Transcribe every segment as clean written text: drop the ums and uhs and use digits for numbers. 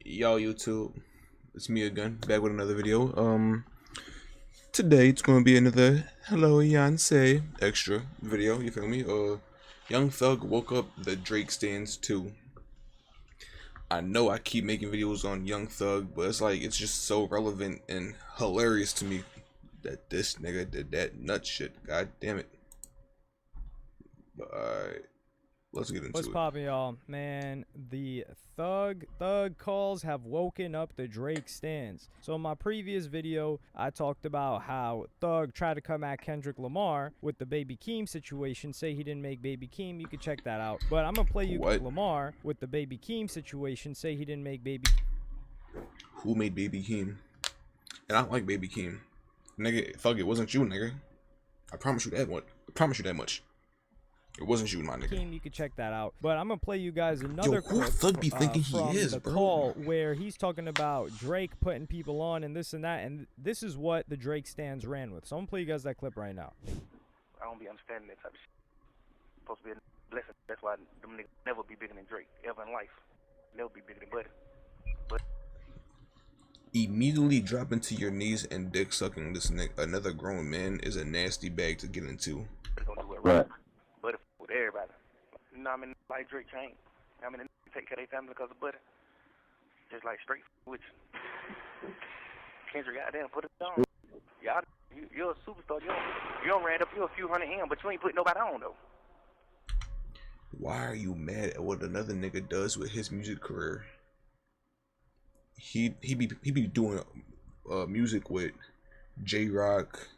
Yo YouTube, it's me again, back with another video. Today it's gonna be another Hello Beyonce extra video, you feel me? Young Thug woke up the Drake stands too. I know I keep making videos on Young Thug, but it's like it's just so relevant and hilarious to me that this nigga did that nut shit. God damn it. But let's get into What's it. poppin', y'all? Man, the thug calls have woken up the Drake stands. So in my previous video, I talked about how Thug tried to come at Kendrick Lamar with the Baby Keem situation, say he didn't make Baby Keem. You can check that out. But I'm gonna play you What? Lamar with the Baby Keem situation, say he didn't make Baby. Who made Baby Keem? And I like Baby Keem. Nigga, Thug, it wasn't you, nigga. I promise you that one. I promise you that much. It wasn't you, my nigga. You can check that out. But I'm gonna play you guys another who clip Thug be thinking he from is, the bro? call where he's talking about Drake putting people on and this and that, and this is what the Drake stands ran with. So I'm gonna play you guys that clip right now. I don't be understanding that type of shit. Supposed to be a blessing. That's why them niggas never be bigger than Drake ever in life. Never be bigger than Buddy. Immediately dropping to your knees and dick sucking this nigga, another grown man, is a nasty bag to get into. Gonna do it right. Buddy with everybody. You know what I mean? Like Drake changed. I mean, they take care of their family because of Buddy. Just like straight with you. Kendrick, goddamn, put it on. Y'all, you're a superstar. You don't ran up you a few hundred M, but you ain't putting nobody on though. Why are you mad at what another nigga does with his music career? He be doing music with J-Rock.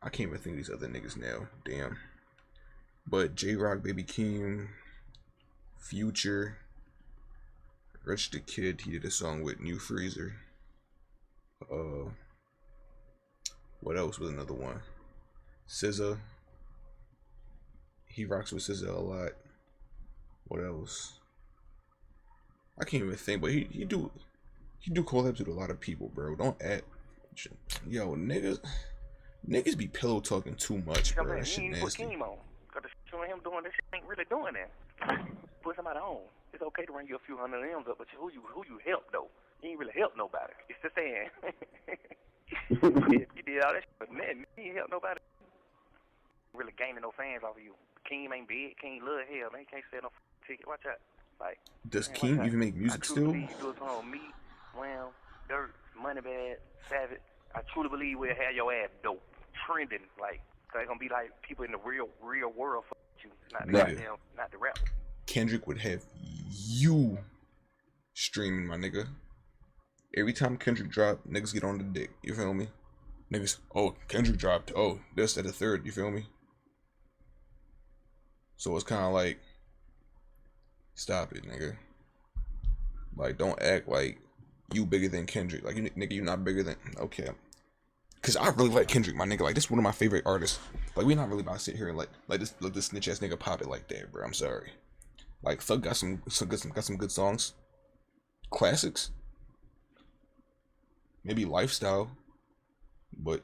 I can't even think of these other niggas now. Damn. But J-Rock, Baby Keem, Future, Rich the Kid. He did a song with New Freezer. What else was another one? SZA. He rocks with SZA a lot. What else? I can't even think, but he do collabs with a lot of people, bro. Don't act. Yo, niggas be pillow talking too much, bro. That shit nasty. Put Keem on. Cause showing him doing this shit ain't really doing that. Put somebody on. It's okay to run you a few hundred M's up, but who you help though? You ain't really help nobody. It's the saying. You did all that shit, but man, you ain't help nobody. Really gaining no fans off of you. Keem ain't big. Keem love hell. Man, can't sell no ticket. Watch out. Like, does Keem even make music still? You do a song on me, Wham, Dirt, Moneybag, Savage. I truly believe we'll have your ass dope, trending. Like, so it's gonna be like people in the real world for you, not the goddamn, not the rap. Kendrick would have you streaming, my nigga. Every time Kendrick drop, niggas get on the dick. You feel me? Niggas, oh, Kendrick dropped. Oh, this at the third. You feel me? So it's kind of like, stop it, nigga. Like, don't act like you bigger than Kendrick. Like, you nigga, you not bigger than. Okay. Cause I really like Kendrick, my nigga. Like, this is one of my favorite artists. Like, we not really about to sit here and let this snitch ass nigga pop it like that, bro. I'm sorry. Like, Thug got some good songs, classics. Maybe Lifestyle, but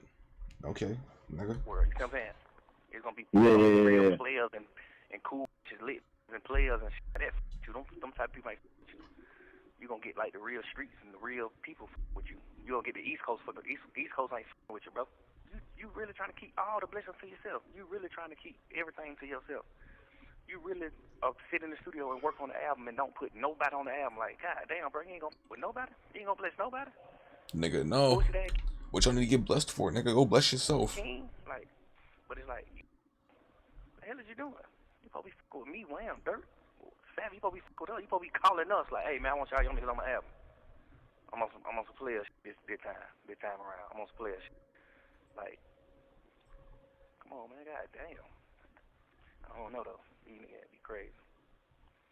okay, nigga. Where you come in, it's gonna be real players and cool just lit and players and shit. That you them type of people like you. You gonna get like the real streets and the real people with you. You gonna get the East Coast for the East Coast ain't with you, bro. You really trying to keep all the blessings to yourself. You really trying to keep everything to yourself. You really sit in the studio and work on the album and don't put nobody on the album. Like, god damn, bro, you ain't gonna with nobody. You ain't gonna bless nobody. Nigga, no. What y'all need to get blessed for, nigga? Go bless yourself. Like, but it's like, what the hell is you doing? You probably fuck with me, Wham, Dirt. Savvy, you probably fuck with us. You probably calling us like, hey man, I want y'all young niggas on my album. I'm on some player shit this time around. I'm on some player shit. Like, come on, man, god damn. I don't know though. These niggas be crazy.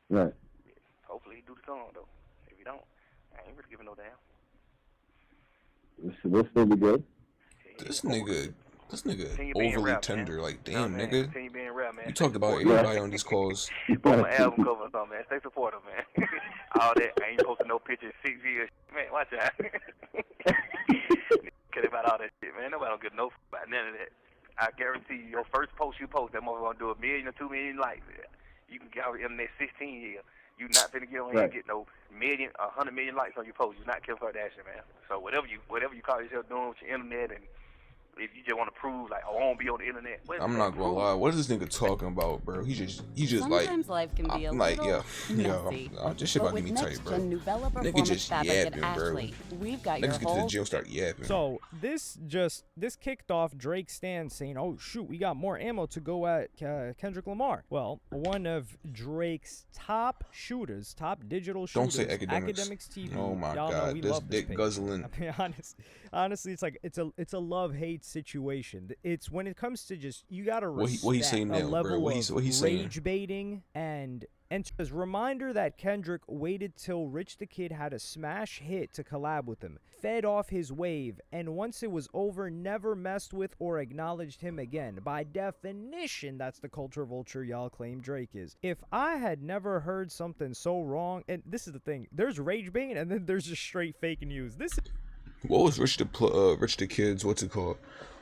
Right. Yeah. Hopefully he do the song though. If he don't, I ain't really giving no damn. This nigga good. This nigga overly rap, tender. Man. Like, damn, nigga. nigga. Continue being rap, man. You talked about everybody on these calls. Put my album cover or something, man. Stay supportive, man. All that. I ain't posting no pictures 6 years. Man, watch out. Care about all that shit, man. Nobody don't give no f about none of that. I guarantee you, your first post you post, that motherfucker gonna do 1 million or 2 million likes. You can get out in the next 16 years. You not finna get on here and get no 100 million likes on your post. You're not Kim Kardashian, man. So whatever you call yourself doing with your internet, and if you just want to prove like, oh, I won't be on the internet. I'm not gonna lie. What is this nigga talking about, bro? He just Sometimes life can be a little messy. This shit about to get me tight, bro. Nigga just yapping, bro. We've got Niggas get to the gym, start yapping. So this kicked off Drake's stand saying, "Oh shoot, we got more ammo to go at Kendrick Lamar." Well, one of Drake's top shooters, top digital shooters, don't say academics TV. Oh my Y'all god, know we this love dick page. guzzling. I mean, honestly, it's like it's a love-hate situation. It's when it comes to just you gotta respect what he's saying a now, level bro. What he's saying. rage baiting and as reminder that Kendrick waited till Rich the Kid had a smash hit to collab with him, fed off his wave, and once it was over, never messed with or acknowledged him again. By definition, that's the culture vulture y'all claim Drake is. If I had never heard something so wrong, and this is the thing, there's rage baiting and then there's just straight fake news. What was Rich the Kid's, what's it called?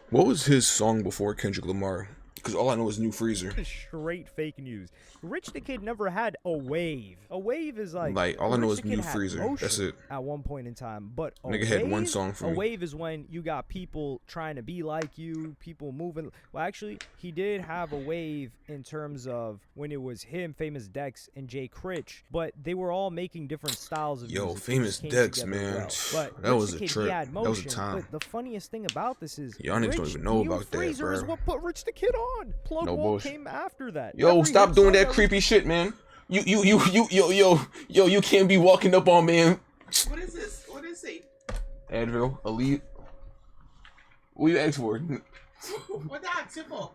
What was his song before Kendrick Lamar? Because all I know is New Freezer. Straight fake news. Rich the Kid never had a wave. A wave is like all I know is New Freezer. That's it. At one point in time, but nigga had one song for me. A wave is when you got people trying to be like you, people moving. Well, actually, he did have a wave in terms of when it was him, Famous Dex, and Jay Critch, but they were all making different styles of music. Famous Dex, man. But that was a Kid, trip. That was a time. But the funniest thing about this is y'all niggas don't even know about that, Freezer bro. is what put Rich the Kid on. Plug no Wall bullshit. came after that. Yo, stop doing that creepy shit, man. You can't be walking up on man. What is this? What is it? Advil, Elite. What you asked for? What the ask for?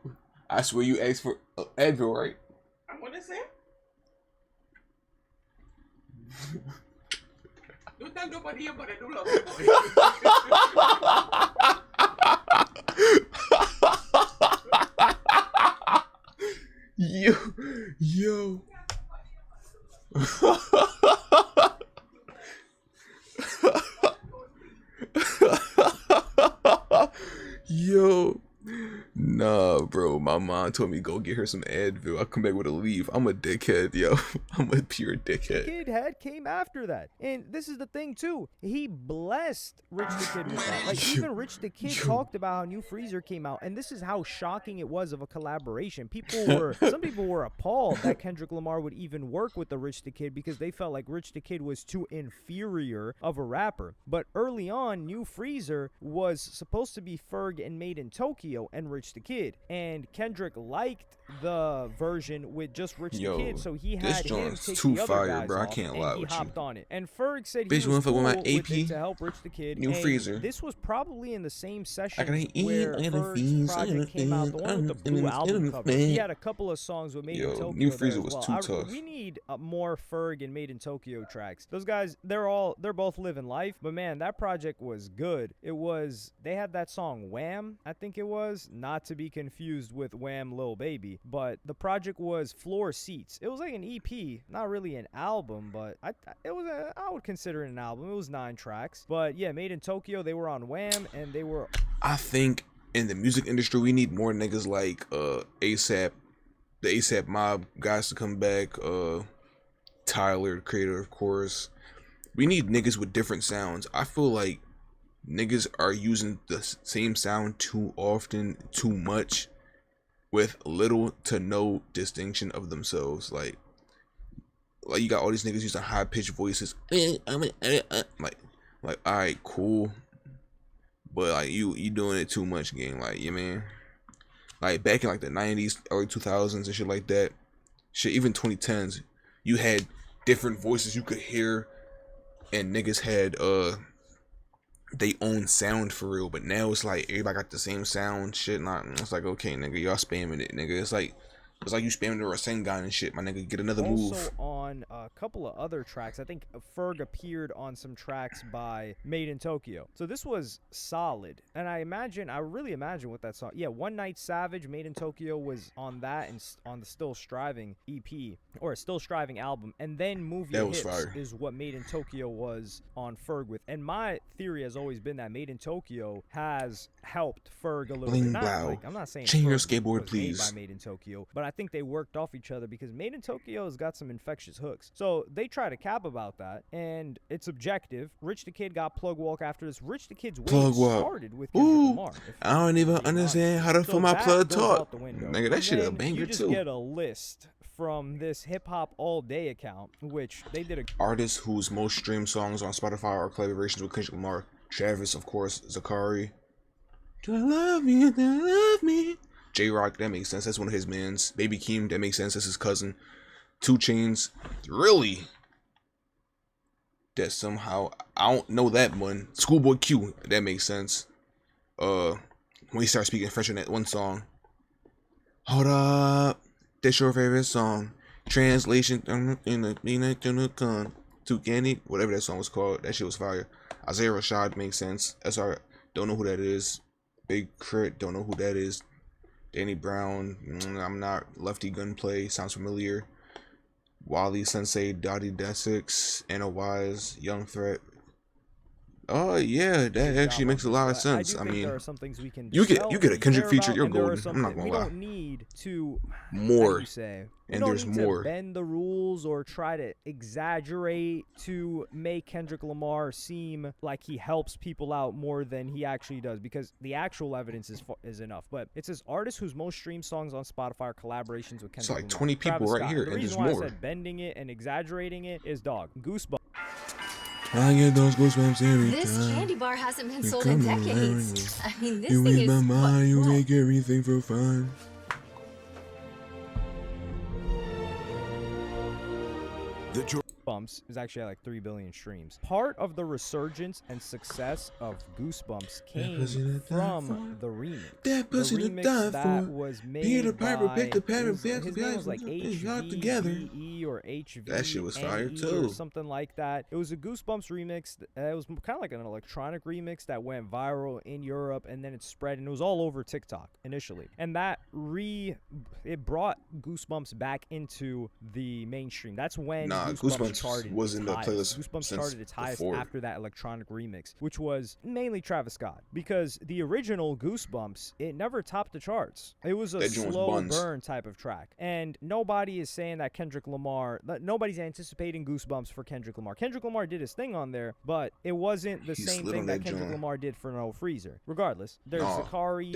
I swear you asked for Advil, right? What is it? Don't tell nobody here, but I do love you, boy. Yo. Yo. Nah, bro. My mom told me go get her some Advil. I come back with a leave. I'm a dickhead, yo. I'm a pure dickhead. Kid had came after that, and this is the thing too. He blessed Rich the Kid with that. Like even Rich the Kid talked about how New Freezer came out, and this is how shocking it was of a collaboration. Some people were appalled that Kendrick Lamar would even work with the Rich the Kid because they felt like Rich the Kid was too inferior of a rapper. But early on, New Freezer was supposed to be Ferg and Made in Tokyo and Rich the Kid, and Kendrick liked the version with just Rich the Kid, so he had him take too the other fire, guys bro. off, I can't and lie he with hopped you. on it. And Ferg said Bitch, he was cool with my with AP, it to help Rich the Kid. New Freezer. This was probably in the same session I gotta eat, where I gotta Ferg's feast, project came out, the one with the blue album cover. He had a couple of songs with Made in Tokyo. New Freezer was too tough. We need more Ferg and Made in Tokyo tracks. Those guys, they're both living life, but man, that project was good. They had that song Wham, I think it was, not to be confused with Wham Lil Baby, but the project was Floor Seats. It was like an EP, not really an album, but I would consider it an album. It was 9 tracks, but yeah, Made in Tokyo, they were on Wham, and they were. I think in the music industry we need more niggas like ASAP, the ASAP Mob guys to come back. Tyler, the creator, of course. We need niggas with different sounds. I feel like niggas are using the same sound too often, too much, with little to no distinction of themselves. Like you got all these niggas using high pitched voices. Like, all right, cool, but like you doing it too much, gang. Like, you man, like back in like the 90s, early 2000s and shit like that. Shit, even 2010s, you had different voices you could hear, and niggas had they own sound for real. But now it's like everybody got the same sound shit. Not it's like, okay, nigga, y'all spamming it, nigga. It's like you spamming the Rasengan and shit, my nigga. Get another move. Also on a couple of other tracks, I think Ferg appeared on some tracks by Made in Tokyo. So this was solid. And I really imagine what that song. Yeah, One Night Savage, Made in Tokyo was on that and on the Still Striving EP or Still Striving album. And then Move Your Hips is what Made in Tokyo was on Ferg with. And my theory has always been that Made in Tokyo has helped Ferg a little bit. I'm not saying change your Ferg skateboard, was please. made by Made in Tokyo, but I think they worked off each other because Made in Tokyo has got some infectious hooks. So they try to cap about that, and it's objective. Rich the Kid got plug walk after this. Rich the Kid's wave started with Kendrick Lamar. I don't even understand how to feel my plug talk. Nigga, that and shit a then banger you just too. get a list from this hip hop all day account, which they did a artists whose most streamed songs on Spotify are collaborations with Kendrick Lamar. Travis, of course, Zakari. Do I love you? Do I love me? J-Rock, that makes sense. That's one of his mans. Baby Keem, that makes sense. That's his cousin. 2 Chainz, really? That somehow, I don't know that one. Schoolboy Q, that makes sense. When he starts speaking French in that one song. Hold up. That's your favorite song. Translation in the to Candy, whatever that song was called. That shit was fire. Isaiah Rashad makes sense. SR, don't know who that is. Big Crit, don't know who that is. Danny Brown, I'm not. Lefty Gunplay, sounds familiar. Wally Sensei, Dottie Desix, Anna Wise, Young Threat. Oh yeah, that actually makes a lot of sense. I mean, there are some things we can you get a Kendrick feature, you're golden. I'm not gonna lie. We don't need to more. And there's more. Bend the rules or try to exaggerate to make Kendrick Lamar seem like he helps people out more than he actually does, because the actual evidence is enough. But it says artists whose most streamed songs on Spotify are collaborations with Kendrick Lamar. It's like 20 people right here, and there's more. The reason why I said bending it and exaggerating it is dog. Goosebumps. I get those goosebumps every This time. candy bar hasn't been sold in decades. I mean, this you thing ease is my mind, you make everything feel fun. The Goosebumps is actually at like 3 billion streams. Part of the resurgence and success of Goosebumps came from the remix. That pussy the to die that for. was made Peter Piper by, picked the pattern. his name was like HVE or HVE. That shit was fire too. Or something like that. It was a Goosebumps remix. It was kind of like an electronic remix that went viral in Europe, and then it spread, and it was all over TikTok initially. And that it brought Goosebumps back into the mainstream. That's when Goosebumps charted was in the playlist. Goosebumps charted its highest before. after that electronic remix, which was mainly Travis Scott, because the original Goosebumps, it never topped the charts. It was a slow burn type of track, and nobody is saying that Kendrick Lamar, nobody's anticipating Goosebumps for Kendrick Lamar. Kendrick Lamar did his thing on there, but it wasn't the same thing that Kendrick Lamar did for No Freezer. Regardless, there's Zakari,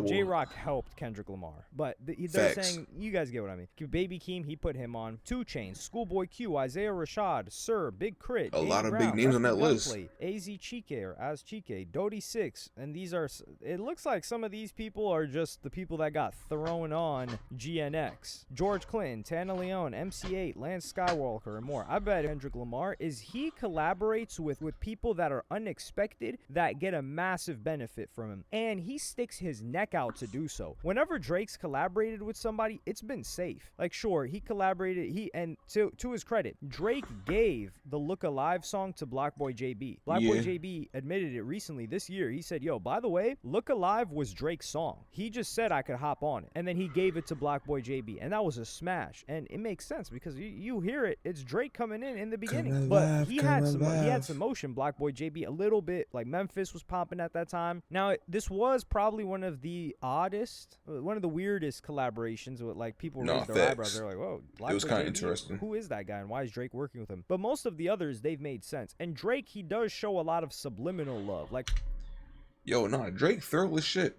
J-Rock helped Kendrick Lamar, but they're saying, you guys get what I mean. Baby Keem, he put him on. 2 Chainz, Schoolboy Q, Isaiah Rashad, Sir, Big Crit, a lot of big names on that list. AZ Chike or Az Chike, Dodie 6, and these are, it looks like some of these people are just the people that got thrown on GNX. George Clinton, Tana Leone, MC8, Lance Skywalker, and more. I bet Kendrick Lamar he collaborates with people that are unexpected that get a massive benefit from him, and he sticks his neck out to do so. Whenever Drake's collaborated with somebody, it's been safe. Like, sure, he collaborated, and to his credit, Drake gave the Look Alive song to Blackboy JB. Blackboy JB admitted it recently this year. He said, yo, by the way, Look Alive was Drake's song. He just said I could hop on it, and then he gave it to Blackboy JB, and that was a smash. And it makes sense because you hear it, it's Drake coming in the beginning, but he had some motion. Blackboy JB a little bit, like Memphis was popping at that time. Now this was probably one of the weirdest collaborations with, like, people raised their eyebrows. They're like, whoa, Blackboy, it was kind of interesting. Who is that guy and why is Drake working with him? But most of the others, they've made sense. And Drake, he does show a lot of subliminal love. Like, Drake thorough as shit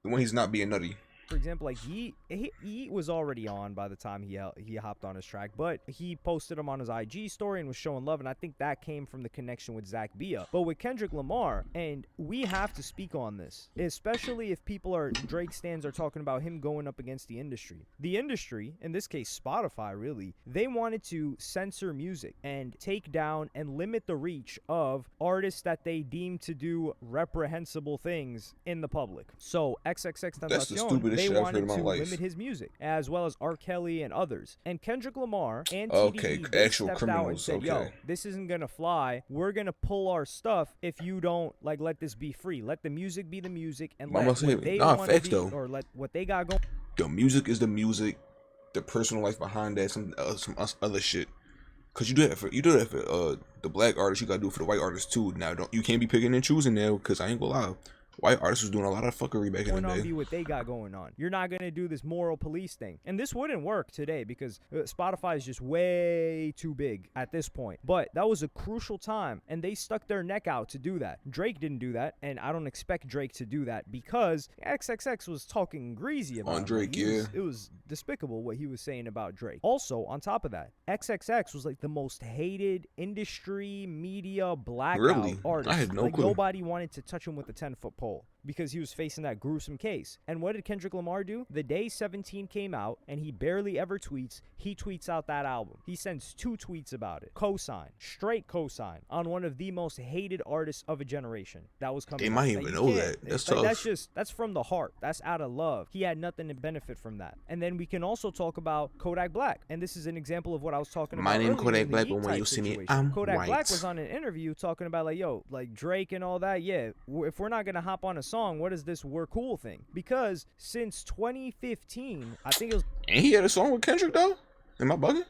when he's not being nutty. For example, like Yeet was already on by the time he hopped on his track, but he posted him on his IG story and was showing love, and I think that came from the connection with Zach Bia. But with Kendrick Lamar, and we have to speak on this, especially if Drake stans are talking about him going up against the industry. The industry, in this case Spotify, really, they wanted to censor music and take down and limit the reach of artists that they deem to do reprehensible things in the public. So XXXTentacion, they wanted to limit his music, as well as R. Kelly and others. And Kendrick Lamar and TDE actual stepped criminals, out and said, yo, this isn't gonna fly. We're gonna pull our stuff if you don't let this be free. Let the music be the music, and let what they want to be, or let what they got going. The music is the music. The personal life behind that, some other shit. Cause you do that for the black artists, you gotta do it for the white artists too. Now you can't be picking and choosing now, cause I ain't gonna lie. white artists was doing a lot of fuckery back in the day. Be what they got going on. You're not gonna do this moral police thing, and this wouldn't work today because Spotify is just way too big at this point. But that was a crucial time, and they stuck their neck out to do that. Drake didn't do that, and I don't expect Drake to do that because XXX was talking greasy about on Drake. it was despicable what he was saying about Drake. Also, on top of that, XXX was like the most hated industry media blackout artist. I had no like clue. Nobody wanted to touch him with a 10-foot pole because he was facing that gruesome case. And what did Kendrick Lamar do? The day 17 came out, and he barely ever tweets, he tweets out that album. He sends 2 tweets about it. Cosign, straight cosign on one of the most hated artists of a generation. That was coming. They might even know that. That's tough. That's from the heart. That's out of love. He had nothing to benefit from that. And then we can also talk about Kodak Black. And this is an example of what I was talking about. My name earlier, Kodak the Black, Yeet but when you type see me, situation. I'm Kodak white. Black was on an interview talking about like, yo, like Drake and all that. Yeah, if we're not gonna hop on a song, what is this "we're cool" thing? Because since 2015, I think it was. Ain't he had a song with Kendrick though? Am I bugging?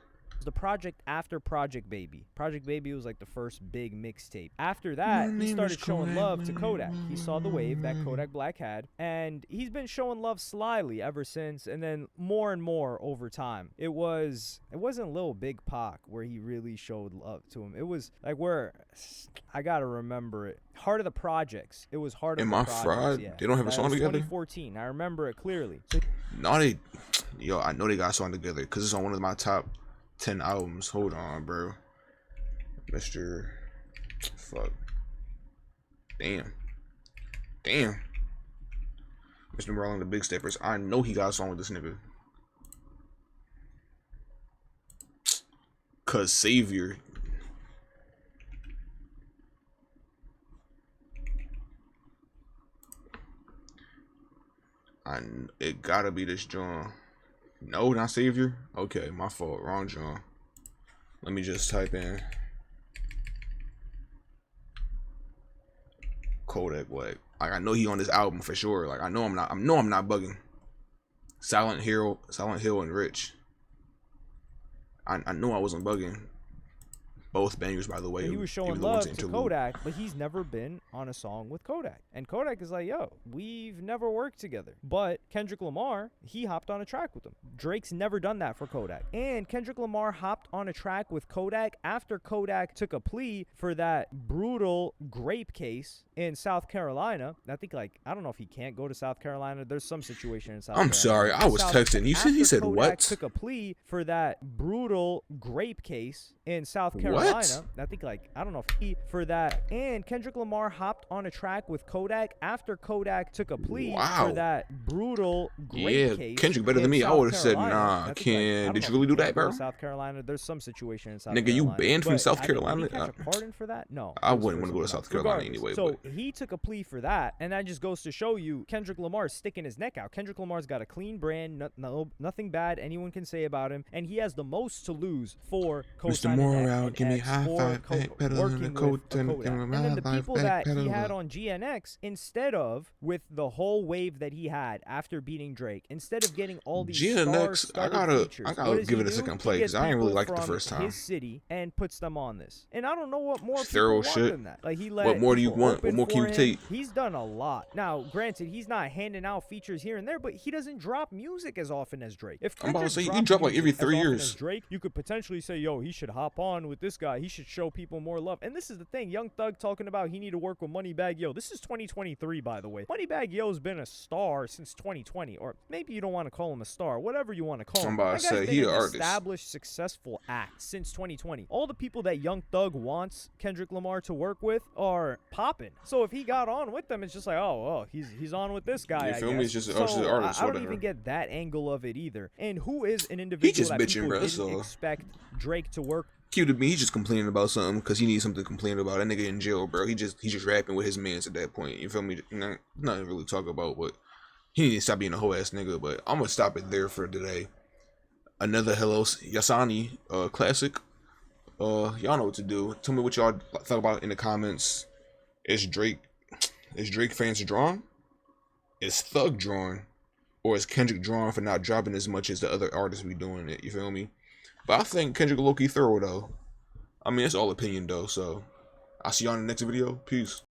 The project after Project Baby. Project Baby was like the first big mixtape. After that, he started showing love to Kodak. He saw the wave that Kodak Black had, and he's been showing love slyly ever since, and then more and more over time. It wasn't Lil Big Pac where he really showed love to him. It was like where I gotta remember it. Heart of the Projects. It was Heart of the Projects. Am I fried? Yeah. They don't have a song together? 2014. I remember it clearly. No, I know they got a song together because it's on one of my top 10 albums. Hold on, bro. Mr. Fuck. Damn. Mr. Merlin the Big Steppers. I know he got a song with this nigga. Cause Savior. It gotta be this joint. No, not Savior. Okay, my fault. Wrong joint. Let me just type in Kodak Black. Like I know he on this album for sure. Like I know I'm not bugging. Silent Hill and Rich. I know I wasn't bugging. Both bangers, by the way. He was showing love to Kodak, but he's never been on a song with Kodak. And Kodak is like, yo, we've never worked together. But Kendrick Lamar, he hopped on a track with him. Drake's never done that for Kodak. And Kendrick Lamar hopped on a track with Kodak after Kodak took a plea for that brutal grape case in South Carolina. I think, like, I don't know if he can't go to South Carolina. There's some situation in South Carolina. I'm sorry, I was texting. He said Kodak what? Took a plea for that brutal grape case in South Carolina. I think, like, I don't know if he for that. And Kendrick Lamar hopped on a track with Kodak after Kodak took a plea for that brutal grape case. Kendrick better than me. I would have said, nah, Ken. Did you really do that, bro? South Carolina, there's some situation in South Nigga, Carolina. you banned from South Carolina? Did he catch a pardon for that? No. I wouldn't want to go to South Carolina anyway. So he took a plea for that, and that just goes to show you Kendrick Lamar's sticking his neck out. Kendrick Lamar's got a clean brand, nothing bad anyone can say about him, and he has the most to lose for Mr. Moore give me high five, back pedal in the coat, and then the people that he had on GNX, instead of with the whole wave that he had after beating Drake, instead of getting all these GNX, I gotta give it a second play because I didn't really like it the first time. His city and puts them on this, and I don't know what more thorough people shit. want than that. Like he let what more do you want? What more can you take? He's done a lot. Now, granted, he's not handing out features here and there, but he doesn't drop music as often as Drake. If I'm about to say Kendrick he drop like every music 3 as often years. as Drake, you could potentially say, yo, he should hop on with this guy. He should show people more love. And this is the thing, Young Thug talking about he need to work with Moneybagg Yo. This is 2023, by the way. Moneybagg Yo's been a star since 2020, or maybe you don't want to call him a star, whatever you want to call him. I'm about to say he an artist. Established, successful act since 2020. All the people that Young Thug wants Kendrick Lamar to work with are popping. So if he got on with them, it's just like, oh, he's on with this guy. You feel me? It's just an artist. I don't even get that angle of it either. And who is an individual that people didn't expect Drake to work? Cute to me. He's just complaining about something because he needs something to complain about. That nigga in jail, bro. He's just rapping with his mans at that point. You feel me? Nothing really talk about, but he needs to stop being a whole ass nigga. But I'm gonna stop it there for today. Another Hello Yasani classic. Y'all know what to do. Tell me what y'all thought about in the comments. Is Drake fans drawn? Is Thug drawn? Or is Kendrick drawn for not dropping as much as the other artists be doing it? You feel me? But I think Kendrick low-key thorough though. I mean, it's all opinion though. So I'll see y'all in the next video. Peace.